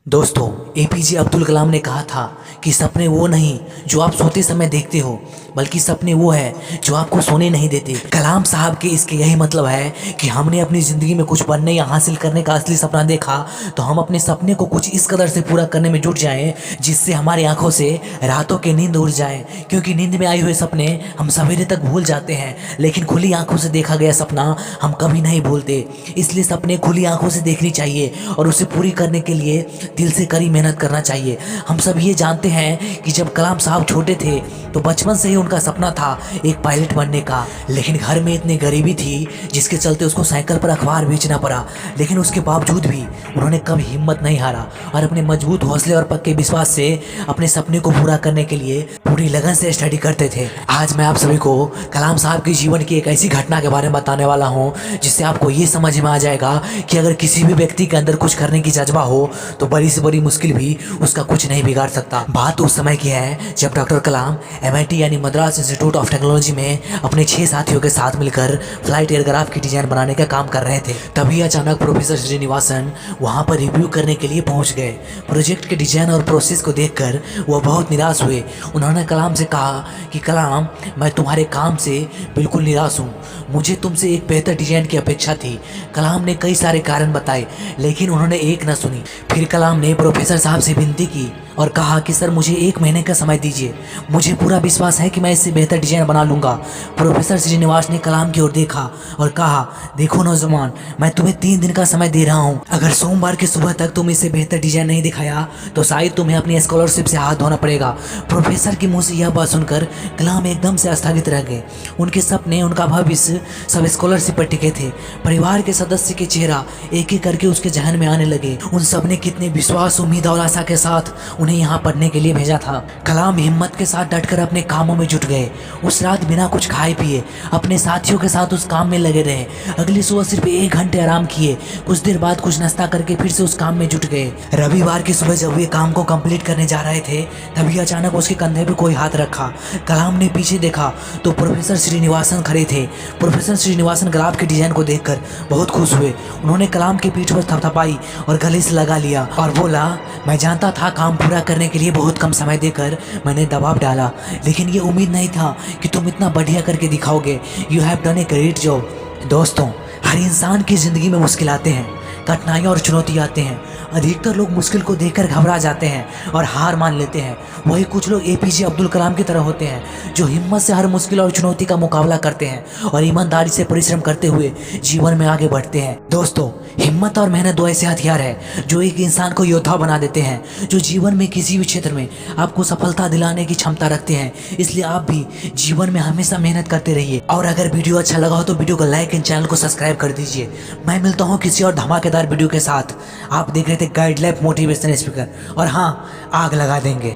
दोस्तों, एपीजे अब्दुल कलाम ने कहा था कि सपने वो नहीं जो आप सोते समय देखते हो, बल्कि सपने वो है जो आपको सोने नहीं देते। कलाम साहब के इसके यही मतलब है कि हमने अपनी ज़िंदगी में कुछ बनने या हासिल करने का असली सपना देखा तो हम अपने सपने को कुछ इस कदर से पूरा करने में जुट जाएं जिससे हमारी आंखों से रातों की नींद उड़ जाए। क्योंकि नींद में आए हुए सपने हम सवेरे तक भूल जाते हैं, लेकिन खुली आंखों से देखा गया सपना हम कभी नहीं भूलते। इसलिए सपने खुली आंखों से देखनी चाहिए और उसे पूरी करने के लिए दिल से कड़ी मेहनत करना चाहिए। हम सब ये जानते हैं कि जब कलाम साहब छोटे थे तो बचपन से ही उनका सपना था एक पायलट बनने का, लेकिन घर में इतनी गरीबी थी जिसके चलते उसको साइकिल पर अखबार बेचना पड़ा। लेकिन उसके बावजूद भी उन्होंने कभी हिम्मत नहीं हारा और अपने मजबूत हौसले और पक्के विश्वास से अपने सपने को पूरा करने के लिए पूरी लगन से स्टडी करते थे। आज मैं आप सभी को कलाम साहब के जीवन की एक ऐसी घटना के बारे में बताने वाला हूँ जिससे आपको ये समझ में आ जाएगा कि अगर किसी भी व्यक्ति के अंदर कुछ करने की जज्बा हो तो बड़ी से बड़ी मुश्किल भी उसका कुछ नहीं बिगाड़ सकता। बात उस समय की है जब डॉक्टर कलाम MIT यानी मद्रास इंस्टीट्यूट ऑफ टेक्नोलॉजी में अपने 6 साथियों के साथ मिलकर फ्लाइट एयरक्राफ्ट की डिजाइन बनाने का काम कर रहे थे। तभी अचानक प्रोफेसर श्रीनिवासन वहां पर रिव्यू करने के लिए पहुंच गए। प्रोजेक्ट के डिजाइन और प्रोसेस को देखकर वो बहुत निराश हुए। उन्होंने कलाम से कहा कि कलाम, मैं तुम्हारे काम से बिल्कुल निराश हूँ, मुझे तुमसे एक बेहतर डिजाइन की अपेक्षा थी। कलाम ने कई सारे कारण बताए लेकिन उन्होंने एक न सुनी। फिर कलाम ने प्रोफेसर साहब से विनती की और कहा कि सर, मुझे 1 महीने का समय दीजिए, मुझे पूरा विश्वास है कि मैं इससे बेहतर डिजाइन बना लूँगा। प्रोफेसर श्रीनिवास ने कलाम की ओर देखा और कहा, देखो नौजवान, मैं तुम्हें 3 दिन का समय दे रहा हूँ। अगर सोमवार की सुबह तक तुम इससे बेहतर डिजाइन नहीं दिखाया तो शायद तुम्हें अपनी स्कॉलरशिप से हाथ धोना पड़ेगा। प्रोफेसर की मुँह से यह बात सुनकर कलाम एकदम से आस्थगित रह गए। उनके सपने, उनका भविष्य सब स्कॉलरशिप पर टिके थे। परिवार के सदस्य के चेहरा एक एक करके उसके जहन में आने लगे। उन सब ने कितने विश्वास, उम्मीद और आशा के साथ उन्हें यहाँ पढ़ने के लिए भेजा था। कलाम हिम्मत के साथ डटकर अपने कामों में जुट गए। उस रात बिना कुछ खाए पिए अपने साथियों के साथ उस काम में लगे रहे। अगली सुबह सिर्फ 1 घंटे आराम किए। कुछ देर बाद कुछ नाश्ता करके फिर से उस काम में जुट गए। रविवार की सुबह जब वे काम को कंप्लीट करने जा रहे थे तभी अचानक उसके कंधे पे कोई हाथ रखा। कलाम ने पीछे देखा तो प्रोफेसर श्रीनिवासन खड़े थे। प्रोफेसर श्रीनिवासन गुलाब के डिजाइन को देखकर बहुत खुश हुए। उन्होंने कलाम की पीठ पर थपथपाई और गले से लगा लिया और बोला, मैं जानता था काम पूरा करने के लिए बहुत कम समय देकर मैंने दबाव डाला, लेकिन ये उम्मीद नहीं था कि तुम इतना बढ़िया करके दिखाओगे। You have done a great job. दोस्तों, हर इंसान की ज़िंदगी में मुश्किल आते हैं, कठिनाइयाँ और चुनौती आते हैं। अधिकतर लोग मुश्किल को देखकर घबरा जाते हैं और हार मान लेते हैं। वही कुछ लोग APJ अब्दुल कलाम की तरह होते हैं जो हिम्मत से हर मुश्किल और चुनौती का मुकाबला करते हैं और ईमानदारी से परिश्रम करते हुए जीवन में आगे बढ़ते हैं। दोस्तों, हिम्मत और मेहनत 2 ऐसे हथियार हैं जो एक इंसान को योद्धा बना देते हैं, जो जीवन में किसी भी क्षेत्र में आपको सफलता दिलाने की क्षमता रखते हैं। इसलिए आप भी जीवन में हमेशा मेहनत करते रहिए। और अगर वीडियो अच्छा लगा हो तो वीडियो को लाइक एंड चैनल को सब्सक्राइब कर दीजिए। मैं मिलता हूँ किसी और धमाकेदार वीडियो के साथ। आप देख रहे थे गाइड लैब मोटिवेशन स्पीकर, और हाँ, आग लगा देंगे।